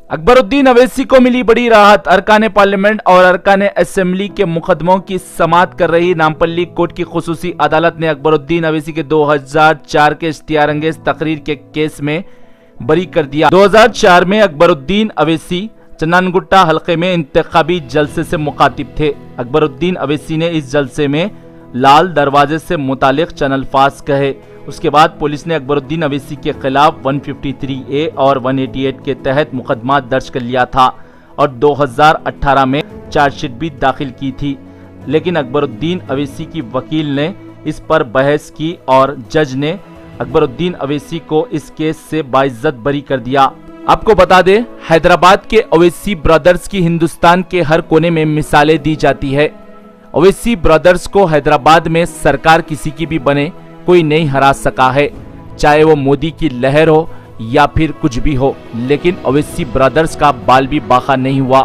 अकबरुद्दीन अवैसी को मिली बड़ी राहत। अरकान पार्लियामेंट और अरकान असेंबली के मुकदमों की समाअत कर रही नामपल्ली कोर्ट की खुसूसी अदालत ने अकबरुद्दीन अवैसी के 2004 के इश्तिहार अंगेज तकरीर के केस में बरी कर दिया। 2004 में अकबरुद्दीन अवैसी चन्नानगुट्टा हलके में इंतखाबी जलसे से मुखातिब थे। अकबरुद्दीन अवैसी ने इस जलसे में लाल दरवाजे से मुतालिक चैनल फास कहे। उसके बाद पुलिस ने अकबरुद्दीन अवैसी के खिलाफ 153A और 188 के तहत मुकदमा दर्ज कर लिया था और 2018 में चार्जशीट भी दाखिल की थी, लेकिन अकबरुद्दीन अवैसी की वकील ने इस पर बहस की और जज ने अकबरुद्दीन अवैसी को इस केस से बाइज्जत बरी कर दिया। आपको बता दें, हैदराबाद के अवैसी ब्रदर्स की हिंदुस्तान के हर कोने में मिसालें दी जाती है। अवैसी ब्रदर्स को हैदराबाद में सरकार किसी की भी बने कोई नहीं हरा सका है, चाहे वो मोदी की लहर हो या फिर कुछ भी हो, लेकिन अवैसी ब्रदर्स का बाल भी बाका नहीं हुआ।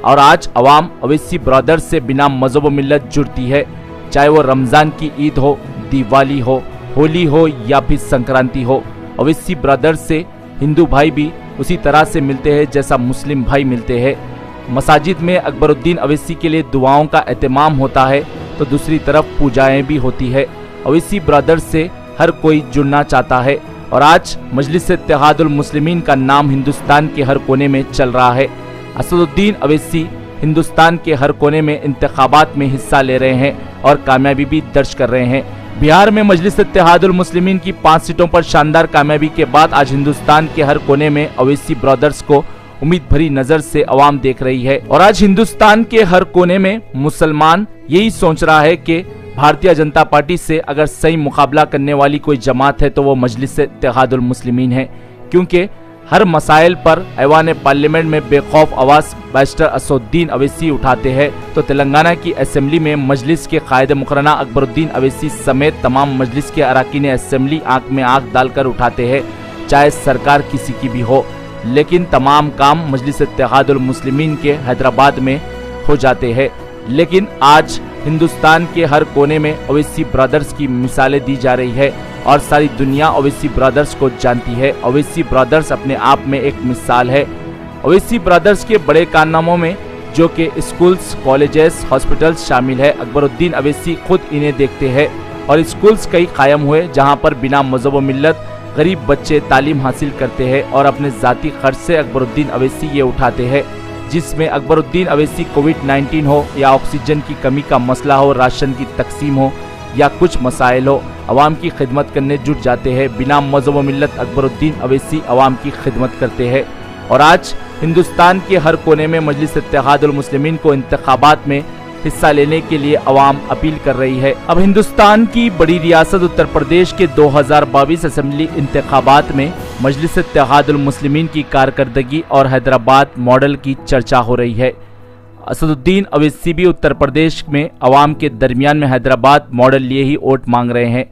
और आज अवाम अवैसी ब्रदर्स से बिना मजहब व मिल्लत जुड़ती है, चाहे वो रमजान की ईद हो, दिवाली हो, होली हो या फिर संक्रांति हो। अवैसी ब्रदर्स से हिंदू भाई भी उसी तरह से मिलते हैं जैसा मुस्लिम भाई मिलते हैं। मसाजिद में अकबरुद्दीन अवैसी के लिए दुआओं का एहतमाम होता है तो दूसरी तरफ पूजाएं भी होती है। अवैसी ब्रदर्स से हर कोई जुड़ना चाहता है और आज मजलिस इत्तेहादुल मुस्लिमीन का नाम हिंदुस्तान के हर कोने में चल रहा है। असदुद्दीन अवैसी हिंदुस्तान के हर कोने में इंतखाबात में हिस्सा ले रहे हैं और कामयाबी भी दर्ज कर रहे हैं। बिहार में मजलिस इत्तेहादुल मुस्लिमीन की 5 सीटों पर शानदार कामयाबी के बाद आज हिंदुस्तान के हर कोने में अवैसी ब्रदर्स को उम्मीद भरी नजर से अवाम देख रही है। और आज हिंदुस्तान के हर कोने में मुसलमान यही सोच रहा है कि भारतीय जनता पार्टी से अगर सही मुकाबला करने वाली कोई जमात है तो वो मजलिस इत्तेहादुल मुस्लिमीन है, क्योंकि हर मसाइल पर ऐवान पार्लियामेंट में बेखौफ आवाज बैरिस्टर असदुद्दीन अवैसी उठाते हैं तो तेलंगाना की असेंबली में मजलिस के कायदे मुकर्रना अकबरुद्दीन अवैसी समेत तमाम मजलिस के अरकान असेंबली आंख में आंख डालकर उठाते हैं, चाहे सरकार किसी की भी हो। लेकिन तमाम काम मजलिस इत्तेहादुल मुस्लिमीन के हैदराबाद में हो जाते हैं। लेकिन आज हिंदुस्तान के हर कोने में अवैसी ब्रदर्स की मिसालें दी जा रही है और सारी दुनिया अवैसी ब्रदर्स को जानती है। अवैसी ब्रदर्स अपने आप में एक मिसाल है। अवैसी ब्रदर्स के बड़े कारनामों में जो कि स्कूल्स, कॉलेजेस, हॉस्पिटल्स शामिल है, अकबरुद्दीन अवैसी खुद इन्हें देखते हैं और स्कूल्स कई कायम हुए जहां पर बिना मजहब व मिल्लत गरीब बच्चे तालीम हासिल करते हैं और अपने ज़ाती खर्च से अकबरुद्दीन अवैसी ये उठाते हैं, जिसमें अकबरुद्दीन अवैसी कोविड-19 हो या ऑक्सीजन की कमी का मसला हो, राशन की तकसीम हो या कुछ मसाइल हो, अवाम की खिदमत करने जुट जाते हैं। बिना मजहब व मिल्लत अकबरुद्दीन अवैसी अवाम की खिदमत करते हैं। और आज हिंदुस्तान के हर कोने में मजलिस इत्तेहादुल मुस्लिमीन को इंतखाबात में हिस्सा लेने के लिए अवाम अपील कर रही है। अब हिंदुस्तान की बड़ी रियासत उत्तर प्रदेश के 2022 असेंबली इंतखाबात में मजलिस इत्तेहादुल मुस्लिमीन की कारकर्दगी और हैदराबाद मॉडल की चर्चा हो रही है। असदुद्दीन अवैसी भी उत्तर प्रदेश में अवाम के दरमियान में हैदराबाद मॉडल लिए ही वोट मांग रहे हैं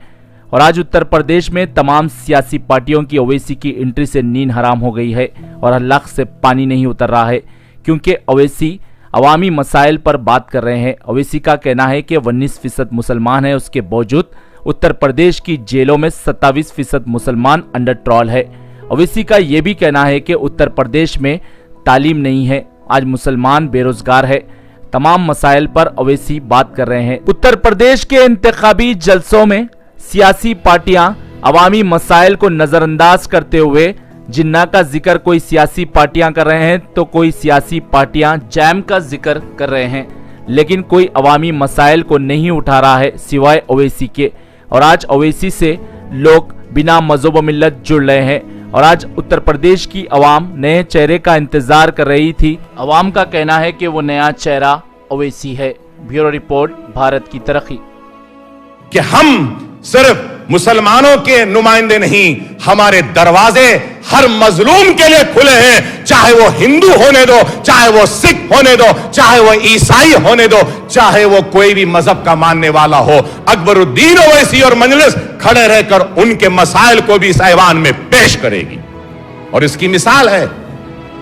और आज उत्तर प्रदेश में तमाम सियासी पार्टियों की अवैसी की एंट्री से नींद हराम हो गई है और हल्लाक से पानी नहीं उतर रहा है, क्योंकि अवैसी अवामी मसाइल पर बात कर रहे हैं। अवैसी का कहना है कि 19% मुसलमान है, उसके बावजूद उत्तर प्रदेश की जेलों में 27% मुसलमान अंडर ट्रॉल है। अवैसी का यह भी कहना है कि उत्तर प्रदेश में तालीम नहीं है, आज मुसलमान बेरोजगार है। तमाम मसाइल पर अवैसी बात कर रहे हैं। उत्तर प्रदेश के इंतखाबी जलसों में सियासी पार्टियां अवामी मसाइल को नजरअंदाज करते हुए जिन्ना का जिक्र कोई सियासी पार्टियां कर रहे हैं तो कोई सियासी पार्टियां जैम का जिक्र कर रहे हैं, लेकिन कोई अवामी मसाइल को नहीं उठा रहा है सिवाय अवैसी के। और आज अवैसी से लोग बिना मजहब व मिल्लत जुड़ रहे हैं और आज उत्तर प्रदेश की अवाम नए चेहरे का इंतजार कर रही थी। अवाम का कहना है कि वो नया चेहरा अवैसी है। ब्यूरो रिपोर्ट, भारत की तरक्की। कि हम सिर्फ मुसलमानों के नुमाइंदे नहीं, हमारे दरवाजे हर मजलूम के लिए खुले हैं, चाहे वो हिंदू होने दो, चाहे वो सिख होने दो, चाहे वो ईसाई होने दो, चाहे वो कोई भी मजहब का मानने वाला हो। अकबरुद्दीन अवैसी और मजलिस खड़े रहकर उनके मसाइल को भी इस ऐवान में पेश करेगी। और इसकी मिसाल है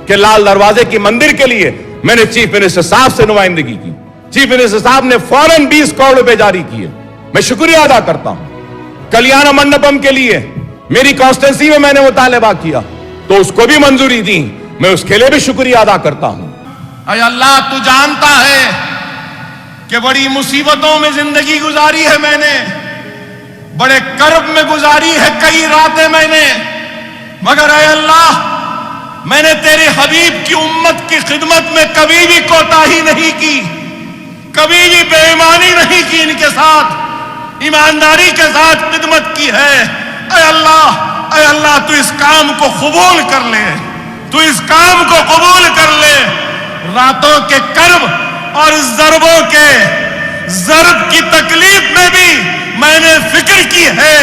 कि लाल दरवाजे की मंदिर के लिए मैंने चीफ मिनिस्टर साहब से नुमाइंदगी की। चीफ मिनिस्टर साहब ने फौरन 20 करोड़ रुपए जारी किए, मैं शुक्रिया अदा करता हूं। कल्याण मंडपम के लिए मेरी कॉन्स्टिट्यूंसी में मैंने मुतालबा किया तो उसको भी मंजूरी दी। मैं उसके लिए भी शुक्रिया अदा करता हूं। अय अल्लाह, तू जानता है कि बड़ी मुसीबतों में जिंदगी गुजारी है मैंने, बड़े कर्ब में गुजारी है कई रातें मैंने, मगर अय अल्लाह, मैंने तेरे हबीब की उम्मत की खिदमत में कभी भी कोताही नहीं की, कभी भी बेईमानी नहीं की, इनके साथ ईमानदारी के साथ खिदमत की है। अय अल्लाह, तू इस काम को कबूल कर ले, तू इस काम को कबूल कर ले। रातों के कर्ब और ज़रबों के ज़रब की तकलीफ में भी मैंने फिक्र की है,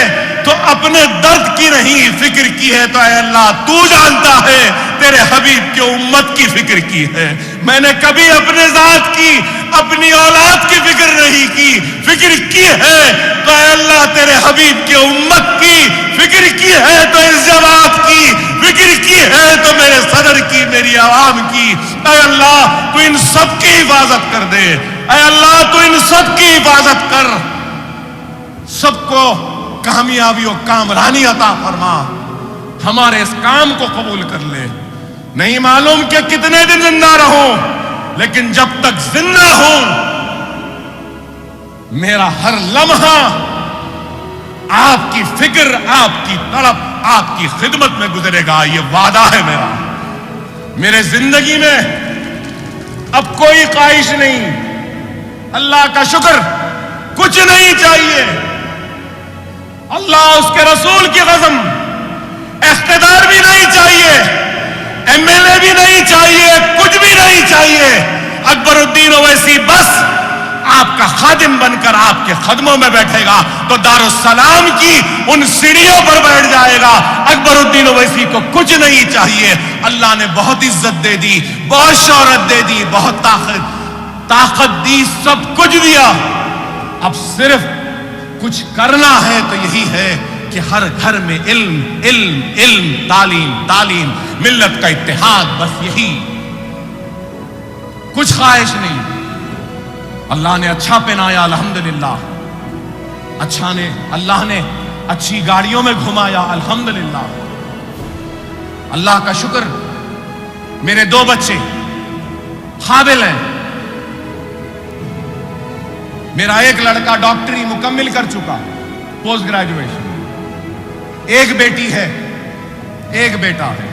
तो अपने दर्द की नहीं फिक्र की है तो ऐ अल्लाह तू जानता है, तेरे हबीब की उम्मत की फिक्र की है। मैंने कभी अपने जात की, अपनी औलाद की फिक्र नहीं की, फिक्र की है तो ऐ अल्लाह तेरे हबीब की उम्मत की फिक्र की है, तो इस जमात की फिक्र की है, तो मेरे सदर की, मेरी आवाम की। ऐ अल्लाह, तू इन सब की हिफाजत कर दे। ऐ अल्लाह, तू इन सब की हिफाजत कर, सबको कामयाबी और कामरानी अता फरमा। हमारे इस काम को कबूल कर ले। नहीं मालूम कि कितने दिन जिंदा रहूं, लेकिन जब तक जिंदा हूं मेरा हर लम्हा आपकी फिक्र, आपकी तड़प, आपकी खिदमत में गुजरेगा, ये वादा है मेरा। मेरे जिंदगी में अब कोई ख्वाहिश नहीं, अल्लाह का शुक्र, कुछ नहीं चाहिए। अल्लाह, उसके रसूल की कसम, इख्तिदार भी नहीं चाहिए, एमएलए भी नहीं चाहिए, कुछ भी नहीं चाहिए। अकबरुद्दीन ओवैसी बस आपका खादिम बनकर आपके कदमों में बैठेगा तो दारुस्सलाम की उन सीढ़ियों पर बैठ जाएगा। अकबरुद्दीन ओवैसी को कुछ नहीं चाहिए। अल्लाह ने बहुत इज्जत दे दी, बहुत शोहरत दे दी, बहुत ताकत दी, सब कुछ दिया। अब सिर्फ कुछ करना है तो यही है कि हर घर में इल्म, इल्म, इल्म, तालीम, तालीम, मिल्लत का इत्तेहाद, बस यही, कुछ ख्वाहिश नहीं। अल्लाह ने अच्छा पहनाया, अल्हम्दुलिल्लाह। अल्लाह ने अच्छी गाड़ियों में घुमाया, अल्हम्दुलिल्लाह। अल्लाह का शुक्र, मेरे 2 बच्चे काबिल हैं। मेरा एक लड़का डॉक्टरी मुकम्मिल कर चुका, पोस्ट ग्रेजुएशन। एक बेटी है, एक बेटा है।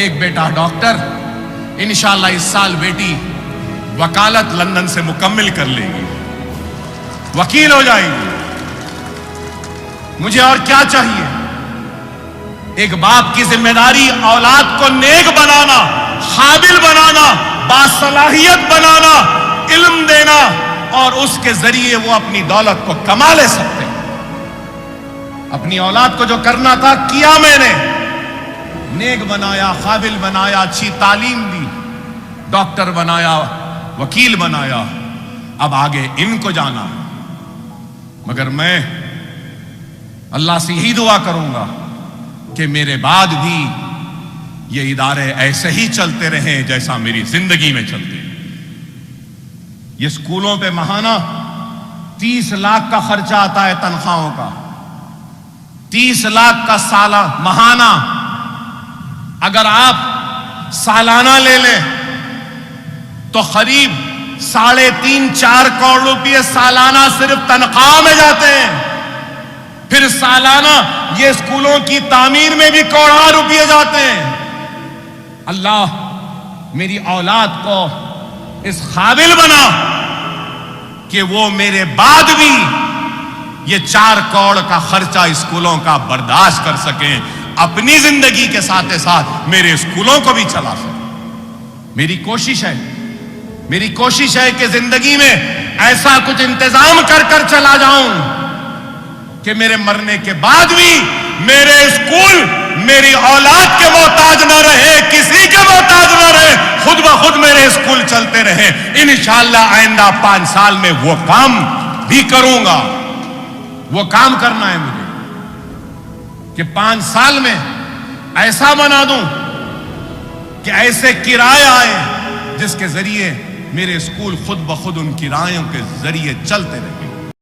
एक बेटा डॉक्टर, इंशाअल्लाह इस साल बेटी वकालत लंदन से मुकम्मिल कर लेगी, वकील हो जाएगी। मुझे और क्या चाहिए? एक बाप की जिम्मेदारी औलाद को नेक बनाना, काबिल बनाना, बासलाहियत बनाना, इल्म देना, और उसके जरिए वो अपनी दौलत को कमा ले सकते हैं। अपनी औलाद को जो करना था किया मैंने, नेक बनाया, काबिल बनाया, अच्छी तालीम दी, डॉक्टर बनाया, वकील बनाया। अब आगे इनको जाना, मगर मैं अल्लाह से यही दुआ करूंगा कि मेरे बाद भी ये इदारे ऐसे ही चलते रहें जैसा मेरी जिंदगी में चलते। ये स्कूलों पे महाना 30 लाख का खर्चा आता है तनख्वाहों का, 30 लाख का साला महाना। अगर आप सालाना ले लें तो करीब 3.5-4 करोड़ रुपए सालाना सिर्फ तनख्वाह में जाते हैं। फिर सालाना ये स्कूलों की तामीर में भी करोड़ों रुपए जाते हैं। अल्लाह मेरी औलाद को इस काबिल बना कि वो मेरे बाद भी ये 4 करोड़ का खर्चा स्कूलों का बर्दाश्त कर सकें, अपनी जिंदगी के साथ साथ मेरे स्कूलों को भी चला सकें। मेरी कोशिश है कि जिंदगी में ऐसा कुछ इंतजाम कर चला जाऊं कि मेरे मरने के बाद भी मेरे स्कूल मेरी औलाद के मोहताज न रहे, किसी के मोहताज न रहे, खुद ब खुद मेरे स्कूल चलते रहे। इंशाअल्लाह आइंदा 5 साल में वो काम भी करूंगा। वो काम करना है मुझे कि 5 साल में ऐसा बना दूं कि ऐसे किराए आए जिसके जरिए मेरे स्कूल खुद ब खुद उन किरायों के जरिए चलते रहे।